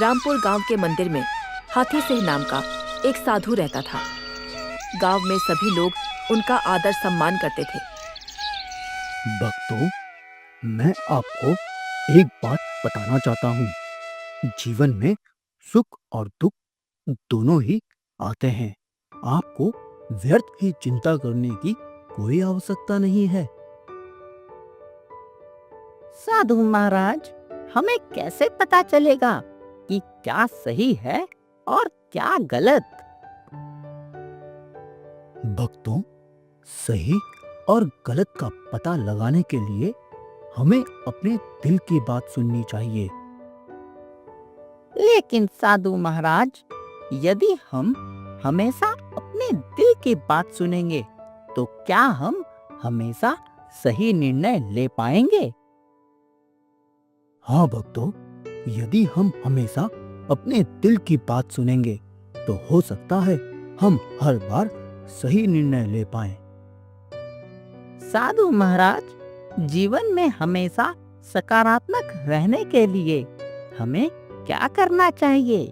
रामपुर गांव के मंदिर में हाथी सिंह नाम का एक साधु रहता था। गांव में सभी लोग उनका आदर सम्मान करते थे। भक्तों, मैं आपको एक बात बताना चाहता हूँ। जीवन में सुख और दुख दोनों ही आते हैं। आपको व्यर्थ की चिंता करने की कोई आवश्यकता नहीं है। साधु महाराज, हमें कैसे पता चलेगा कि क्या सही है और क्या गलत? भक्तों, सही और गलत का पता लगाने के लिए हमें अपने दिल की बात सुननी चाहिए। लेकिन साधु महाराज, यदि हम हमेशा अपने दिल की बात सुनेंगे तो क्या हम हमेशा सही निर्णय ले पाएंगे? हाँ भक्तों, यदि हम हमेशा अपने दिल की बात सुनेंगे तो हो सकता है हम हर बार सही निर्णय ले पाएं। साधु महाराज, जीवन में हमेशा सकारात्मक रहने के लिए हमें क्या करना चाहिए?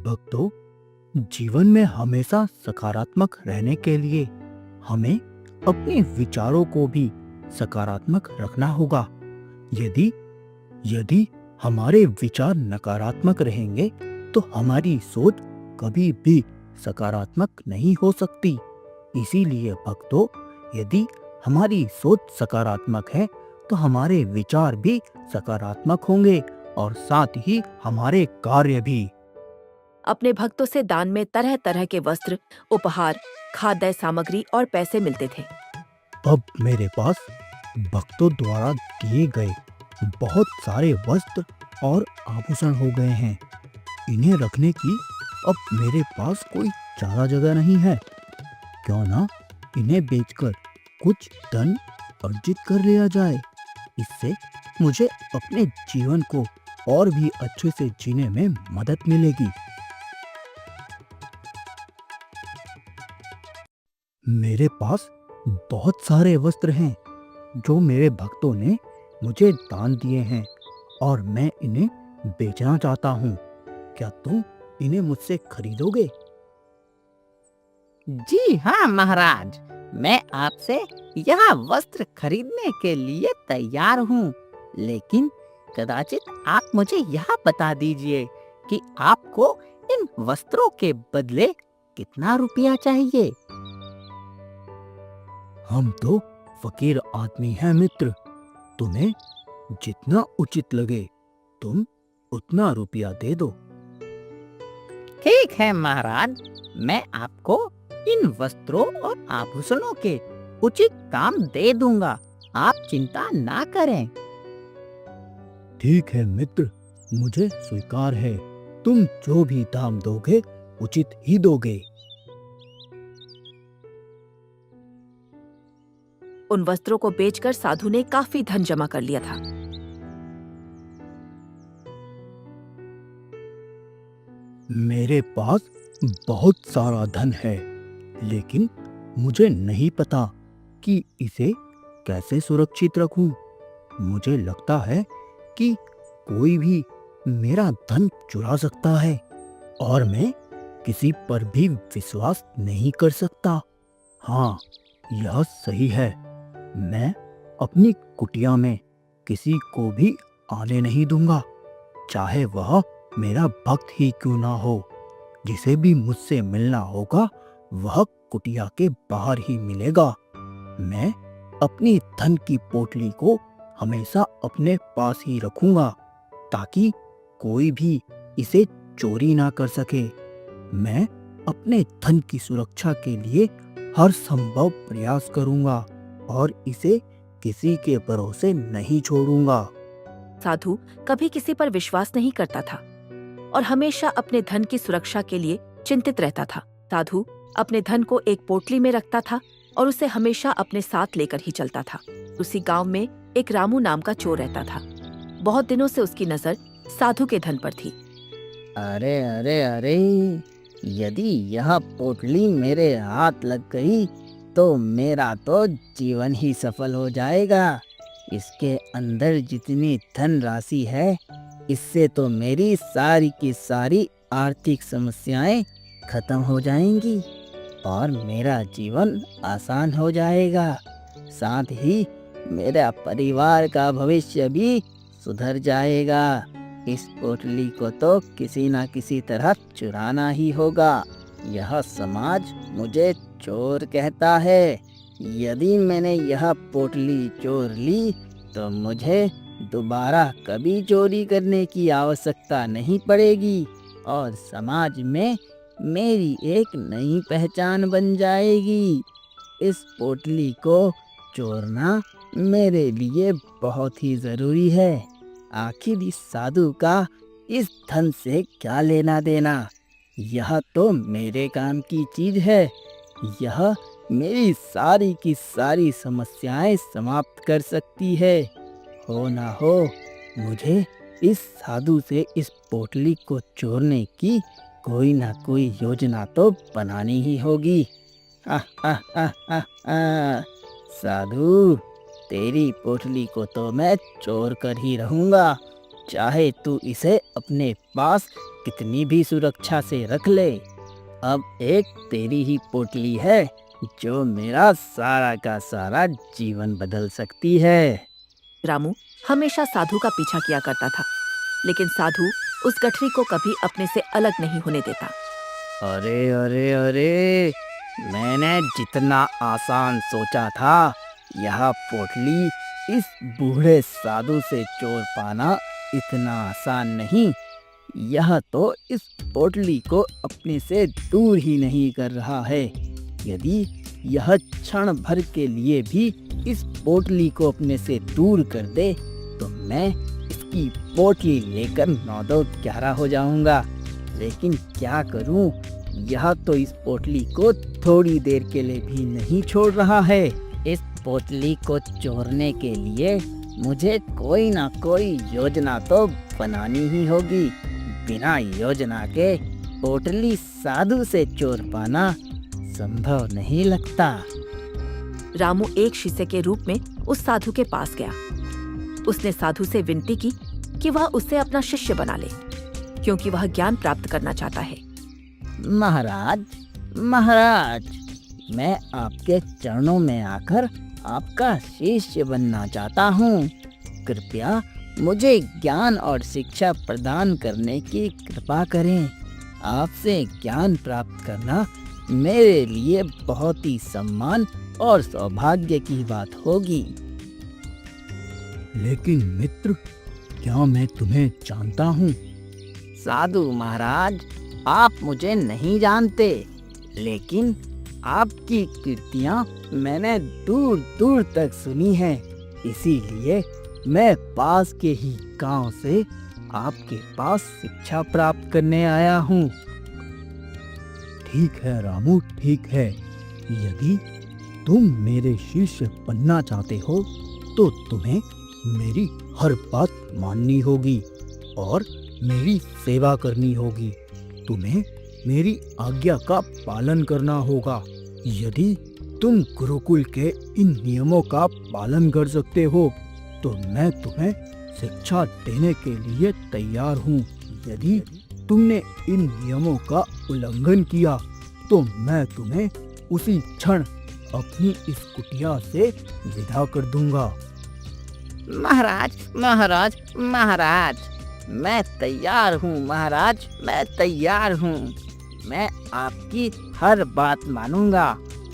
भक्तों, जीवन में हमेशा सकारात्मक रहने के लिए हमें अपने विचारों को भी सकारात्मक रखना होगा। यदि हमारे विचार नकारात्मक रहेंगे तो हमारी सोच कभी भी सकारात्मक नहीं हो सकती। इसीलिए भक्तों, यदि हमारी सोच सकारात्मक है तो हमारे विचार भी सकारात्मक होंगे और साथ ही हमारे कार्य भी। अपने भक्तों से दान में तरह तरह के वस्त्र, उपहार, खाद्य सामग्री और पैसे मिलते थे। अब मेरे पास भक्तों द्वारा दिए गए बहुत सारे वस्त्र और आभूषण हो गए हैं। इन्हें रखने की अब मेरे पास कोई ज्यादा जगह नहीं है। क्यों ना इन्हें बेचकर कुछ धन अर्जित कर लिया जाए। इससे मुझे अपने जीवन को और भी अच्छे से जीने में मदद मिलेगी। मेरे पास बहुत सारे वस्त्र हैं जो मेरे भक्तों ने मुझे दान दिए हैं और मैं इन्हें बेचना चाहता हूँ। क्या तुम इन्हें मुझसे खरीदोगे? जी हाँ महाराज, मैं आपसे यह वस्त्र खरीदने के लिए तैयार हूँ। लेकिन कदाचित आप मुझे यह बता दीजिए कि आपको इन वस्त्रों के बदले कितना रुपया चाहिए? हम तो फकीर आदमी हैं मित्र। तुम्हें जितना उचित लगे तुम उतना रुपया दे दो। ठीक है महाराज, मैं आपको इन वस्त्रों और आभूषणों के उचित दाम दे दूंगा। आप चिंता ना करें। ठीक है मित्र, मुझे स्वीकार है। तुम जो भी दाम दोगे उचित ही दोगे। उन वस्त्रों को बेचकर साधु ने काफी धन जमा कर लिया था। मेरे पास बहुत सारा धन है, लेकिन मुझे नहीं पता कि इसे कैसे सुरक्षित रखूं। मुझे लगता है कि कोई भी मेरा धन चुरा सकता है और मैं किसी पर भी विश्वास नहीं कर सकता। हाँ, यह सही है। मैं अपनी कुटिया में किसी को भी आने नहीं दूंगा, चाहे वह मेरा भक्त ही क्यों ना हो। जिसे भी मुझसे मिलना होगा वह कुटिया के बाहर ही मिलेगा। मैं अपनी धन की पोटली को हमेशा अपने पास ही रखूंगा ताकि कोई भी इसे चोरी ना कर सके। मैं अपने धन की सुरक्षा के लिए हर संभव प्रयास करूंगा और इसे किसी के भरोसे नहीं छोड़ूंगा। साधु कभी किसी पर विश्वास नहीं करता था और हमेशा अपने धन की सुरक्षा के लिए चिंतित रहता था। साधु अपने धन को एक पोटली में रखता था और उसे हमेशा अपने साथ लेकर ही चलता था। उसी गांव में एक रामू नाम का चोर रहता था। बहुत दिनों से उसकी नजर साधु के धन पर थी। अरे अरे अरे, यदि यह पोटली मेरे हाथ लग गई तो मेरा तो जीवन ही सफल हो जाएगा। इसके अंदर जितनी धन राशि है इससे तो मेरी सारी की सारी आर्थिक समस्याएं खत्म हो जाएंगी और मेरा जीवन आसान हो जाएगा। साथ ही मेरा परिवार का भविष्य भी सुधर जाएगा। इस पोटली को तो किसी ना किसी तरह चुराना ही होगा। यह समाज मुझे चोर कहता है। यदि मैंने यह पोटली चोर ली तो मुझे दोबारा कभी चोरी करने की आवश्यकता नहीं पड़ेगी और समाज में मेरी एक नई पहचान बन जाएगी। इस पोटली को चोरना मेरे लिए बहुत ही ज़रूरी है। आखिर इस साधु का इस धन से क्या लेना देना? यह तो मेरे काम की चीज है। यह मेरी सारी की सारी समस्याएं समाप्त कर सकती है। हो ना हो, मुझे इस साधु से इस पोटली को चोरने की कोई ना कोई योजना तो बनानी ही होगी। साधु, तेरी पोटली को तो मैं चोर कर ही रहूंगा, चाहे तू इसे अपने पास कितनी भी सुरक्षा से रख ले। अब एक तेरी ही पोटली है जो मेरा सारा का सारा जीवन बदल सकती है। रामू हमेशा साधु का पीछा किया करता था, लेकिन साधु उस गठरी को कभी अपने से अलग नहीं होने देता। अरे अरे अरे, मैंने जितना आसान सोचा था, यह पोटली इस बूढ़े साधु से चोर पाना इतना आसान नहीं। यह तो इस पोटली को अपने से दूर ही नहीं कर रहा है। यदि यह क्षण भर के लिए भी इस पोटली को अपने से दूर कर दे तो मैं इसकी पोटली लेकर 9-2-11 हो जाऊंगा। लेकिन क्या करूं, यह तो इस पोटली को थोड़ी देर के लिए भी नहीं छोड़ रहा है। इस पोटली को चोरने के लिए मुझे कोई ना कोई योजना तो बनानी ही होगी। बिना योजना के पोटली साधु से चोर पाना संभव नहीं लगता। रामू एक शिष्य के रूप में उस साधु के पास गया। उसने साधु से विनती की कि वह उससे अपना शिष्य बना ले, क्योंकि वह ज्ञान प्राप्त करना चाहता है। महाराज, महाराज, मैं आपके चरणों में आकर आपका शिष्य बनना चाहता हूँ। कृपया मुझे ज्ञान और शिक्षा प्रदान करने की कृपा करें। आपसे ज्ञान प्राप्त करना मेरे लिए बहुत ही सम्मान और सौभाग्य की बात होगी। लेकिन मित्र, क्या मैं तुम्हें जानता हूँ? साधु महाराज, आप मुझे नहीं जानते, लेकिन आपकी कीर्तियाँ मैंने दूर दूर तक सुनी हैं। इसीलिए मैं पास के ही गांव से आपके पास शिक्षा प्राप्त करने आया हूँ। ठीक है रामू, ठीक है। यदि तुम मेरे शिष्य बनना चाहते हो तो तुम्हें मेरी हर बात माननी होगी और मेरी सेवा करनी होगी। तुम्हें मेरी आज्ञा का पालन करना होगा। यदि तुम गुरुकुल के इन नियमों का पालन कर सकते हो तो मैं तुम्हें शिक्षा देने के लिए तैयार हूँ। यदि तुमने इन नियमों का उल्लंघन किया तो मैं तुम्हें उसी क्षण अपनी इस कुटिया से विदा कर दूंगा। महाराज, महाराज, महाराज, मैं तैयार हूँ। महाराज, मैं तैयार हूँ। मैं आपकी हर बात मानूंगा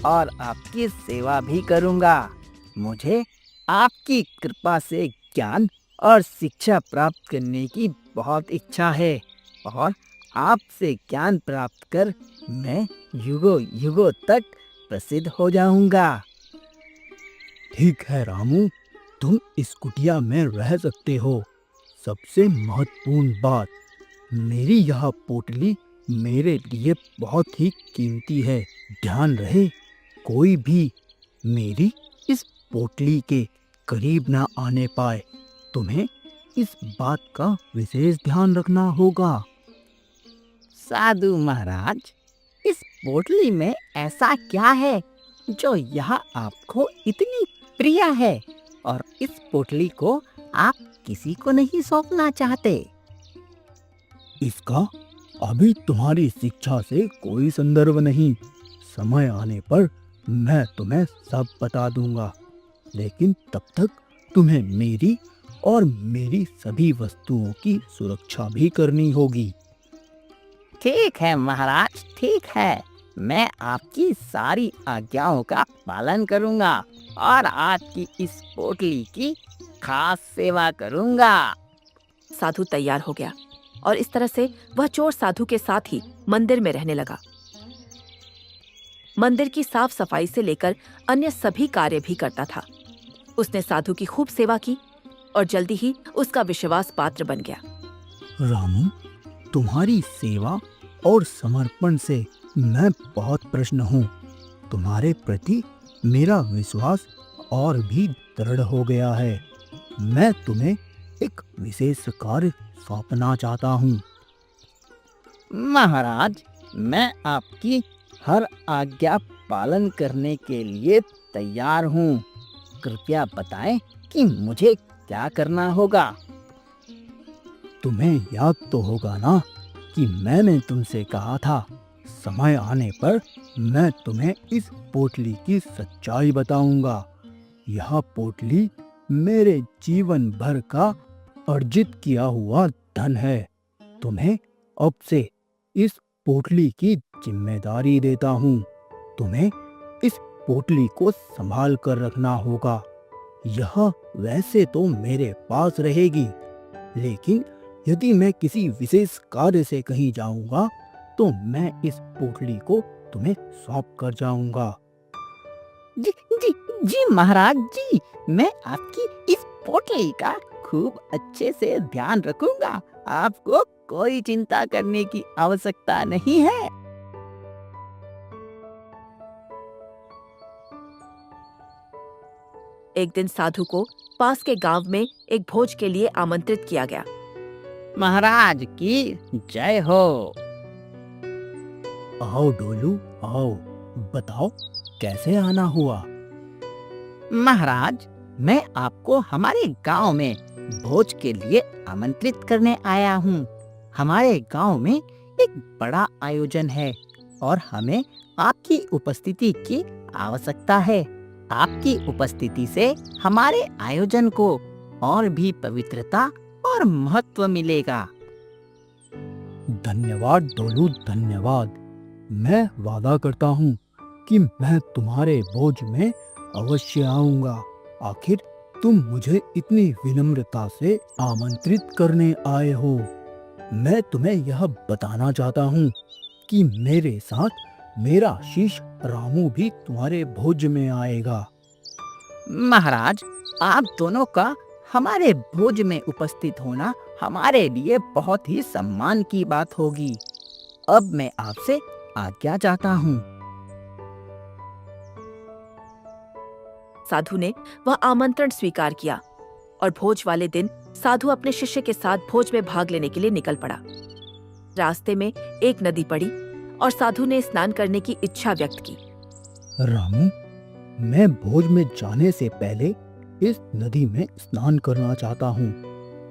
और आपकी सेवा भी करूंगा। मुझे आपकी कृपा से ज्ञान और शिक्षा प्राप्त करने की बहुत इच्छा है और आपसे ज्ञान प्राप्त कर मैं युगों युगों तक प्रसिद्ध हो जाऊंगा। ठीक है रामू, तुम इस कुटिया में रह सकते हो। सबसे महत्वपूर्ण बात, मेरी यह पोटली मेरे लिए बहुत ही कीमती है। ध्यान रहे, कोई भी मेरी इस पोटली के करीब ना आने पाए। तुम्हें इस बात का विशेष ध्यान रखना होगा। साधु महाराज, इस पोटली में ऐसा क्या है जो यह आपको इतनी प्रिय है और इस पोटली को आप किसी को नहीं सौंपना चाहते? इसका अभी तुम्हारी शिक्षा से कोई संदर्भ नहीं। समय आने पर मैं तुम्हें सब बता दूंगा, लेकिन तब तक तुम्हें मेरी और मेरी सभी वस्तुओं की सुरक्षा भी करनी होगी। ठीक है महाराज, ठीक है। मैं आपकी सारी आज्ञाओं का पालन करूंगा और आपकी इस पोटली की खास सेवा करूंगा। साधु तैयार हो गया और इस तरह से वह चोर साधु के साथ ही मंदिर में रहने लगा। मंदिर की साफ सफाई से लेकर अन्य सभी कार्य भी करता था। उसने साधु की खूब सेवा की और जल्दी ही उसका विश्वास पात्र बन गया। रामू, तुम्हारी सेवा और समर्पण से मैं बहुत प्रसन्न हूँ। तुम्हारे प्रति मेरा विश्वास और भी दृढ़ हो गया है। मैं तुम्हें एक विशेष कार्य सौंपना चाहता हूँ। महाराज, मैं आपकी हर आज्ञा पालन करने के लिए तैयार हूँ। कृपया बताएं कि मुझे क्या करना होगा। तुम्हें याद तो होगा ना कि मैंने तुमसे कहा था, समय आने पर मैं तुम्हें इस पोटली की सच्चाई बताऊंगा। यह पोटली मेरे जीवन भर का अर्जित किया हुआ धन है। तुम्हें अब से इस पोटली की जिम्मेदारी देता हूँ। तुम्हें इस पोटली को संभाल कर रखना होगा। यह वैसे तो मेरे पास रहेगी, लेकिन यदि मैं किसी विशेष कार्य से कहीं जाऊंगा तो मैं इस पोटली को तुम्हें सौंप कर जाऊंगा। जी जी जी महाराज जी, मैं आपकी इस पोटली का खूब अच्छे से ध्यान रखूंगा। आपको कोई चिंता करने की आवश्यकता नहीं है। एक दिन साधु को पास के गांव में एक भोज के लिए आमंत्रित किया गया। महाराज की जय हो। आओ डोलू, आओ, बताओ कैसे आना हुआ। महाराज, मैं आपको हमारे गांव में भोज के लिए आमंत्रित करने आया हूँ। हमारे गांव में एक बड़ा आयोजन है और हमें आपकी उपस्थिति की आवश्यकता है। आपकी उपस्थिति से हमारे आयोजन को और भी पवित्रता और महत्व मिलेगा। धन्यवाद डोलू, धन्यवाद। मैं वादा करता हूँ कि मैं तुम्हारे भोज में अवश्य आऊंगा। आखिर तुम मुझे इतनी विनम्रता से आमंत्रित करने आए हो। मैं तुम्हें यह बताना चाहता हूँ कि मेरे साथ मेरा शिष्य रामू भी तुम्हारे भोज में आएगा। महाराज, आप दोनों का हमारे भोज में उपस्थित होना हमारे लिए बहुत ही सम्मान की बात होगी। अब मैं आपसे आज्ञा चाहता हूँ। साधु ने वह आमंत्रण स्वीकार किया और भोज वाले दिन साधु अपने शिष्य के साथ भोज में भाग लेने के लिए निकल पड़ा। रास्ते में एक नदी पड़ी और साधु ने स्नान करने की इच्छा व्यक्त की। रामू, मैं भोज में जाने से पहले इस नदी में स्नान करना चाहता हूँ।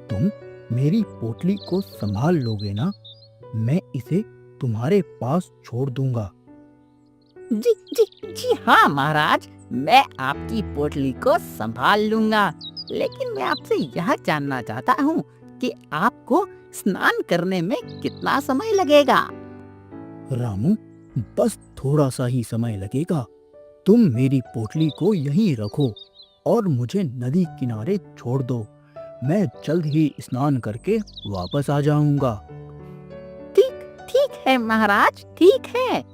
तुम मेरी पोटली को संभाल लोगे ना? मैं इसे तुम्हारे पास छोड़ दूंगा। जी जी जी हाँ महाराज, मैं आपकी पोटली को संभाल लूंगा। लेकिन मैं आपसे यह जानना चाहता हूँ कि आपको स्नान करने में कितना समय लगेगा। रामू, बस थोड़ा सा ही समय लगेगा। तुम मेरी पोटली को यहीं रखो और मुझे नदी किनारे छोड़ दो। मैं जल्द ही स्नान करके वापस आ जाऊंगा। ठीक ठीक है महाराज, ठीक है।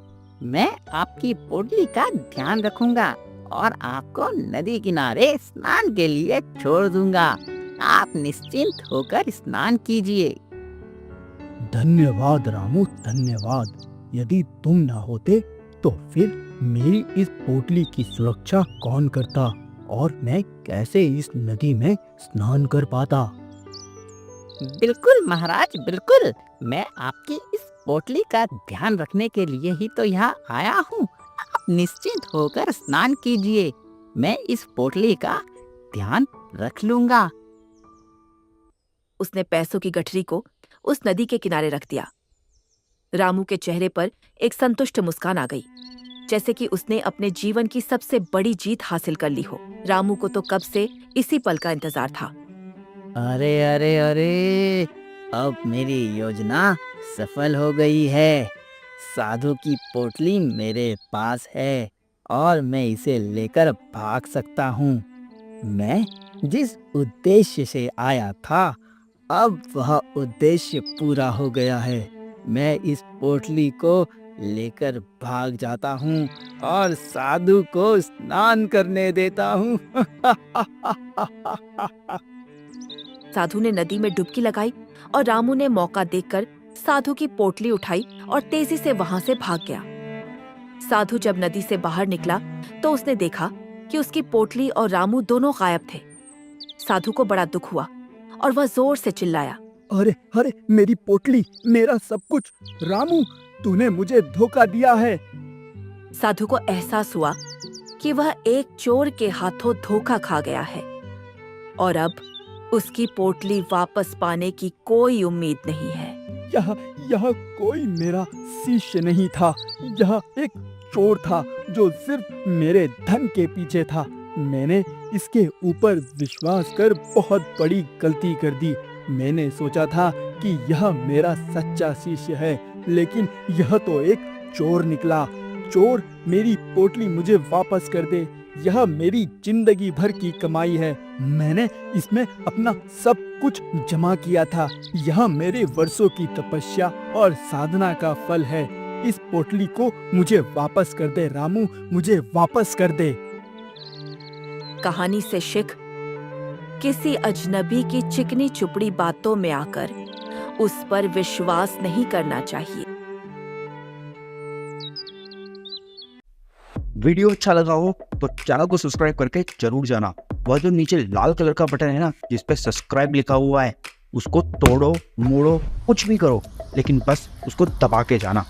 मैं आपकी पोटली का ध्यान रखूंगा और आपको नदी किनारे स्नान के लिए छोड़ दूंगा। आप निश्चिंत होकर स्नान कीजिए। धन्यवाद रामू, धन्यवाद। यदि तुम न होते तो फिर मेरी इस पोटली की सुरक्षा कौन करता और मैं कैसे इस नदी में स्नान कर पाता। बिल्कुल महाराज, बिल्कुल। मैं आपकी इस पोटली का ध्यान रखने के लिए ही तो यहाँ आया हूँ। आप निश्चिंत होकर स्नान कीजिए। मैं इस पोटली का ध्यान रख लूंगा। उसने पैसों की गठरी को उस नदी के किनारे रख दिया। रामू के चेहरे पर एक संतुष्ट मुस्कान आ गई, जैसे कि उसने अपने जीवन की सबसे बड़ी जीत हासिल कर ली हो। रामू को तो कब से इसी पल का इंतजार था। अरे अरे अरे, अब मेरी योजना सफल हो गई है। साधु की पोटली मेरे पास है और मैं इसे लेकर भाग सकता हूँ। मैं जिस उद्देश्य से आया था, अब वह उद्देश्य पूरा हो गया है। मैं इस पोटली को लेकर भाग जाता हूँ और साधु को स्नान करने देता हूँ। साधु ने नदी में डुबकी लगाई और रामू ने मौका देखकर साधु की पोटली उठाई और तेजी से वहां से भाग गया। साधु जब नदी से बाहर निकला तो उसने देखा कि उसकी पोटली और रामू दोनों गायब थे। साधु को बड़ा दुख हुआ और वह जोर से चिल्लाया, अरे अरे, मेरी पोटली, मेरा सब कुछ! रामू, तूने मुझे धोखा दिया है। साधु को एहसास हुआ कि वह एक चोर के हाथों धोखा खा गया है और अब उसकी पोटली वापस पाने की कोई उम्मीद नहीं है। यह कोई मेरा शिष्य नहीं था। यह एक चोर था जो सिर्फ मेरे धन के पीछे था। मैंने इसके ऊपर विश्वास कर बहुत बड़ी गलती कर दी। मैंने सोचा था कि यह मेरा सच्चा शिष्य है, लेकिन यह तो एक चोर निकला। चोर, मेरी पोटली मुझे वापस कर दे। यह मेरी जिंदगी भर की कमाई है। मैंने इसमें अपना सब कुछ जमा किया था। यह मेरे वर्षों की तपस्या और साधना का फल है। इस पोटली को मुझे वापस कर दे रामू, मुझे वापस कर दे। कहानी से शिख, किसी अजनबी की चिकनी चुपड़ी बातों में आकर उस पर विश्वास नहीं करना चाहिए। वीडियो अच्छा लगा हो तो चैनल को सब्सक्राइब करके जरूर जाना। वह जो नीचे लाल कलर का बटन है ना, जिस पे सब्सक्राइब लिखा हुआ है, उसको तोड़ो मोड़ो कुछ भी करो, लेकिन बस उसको दबा के जाना।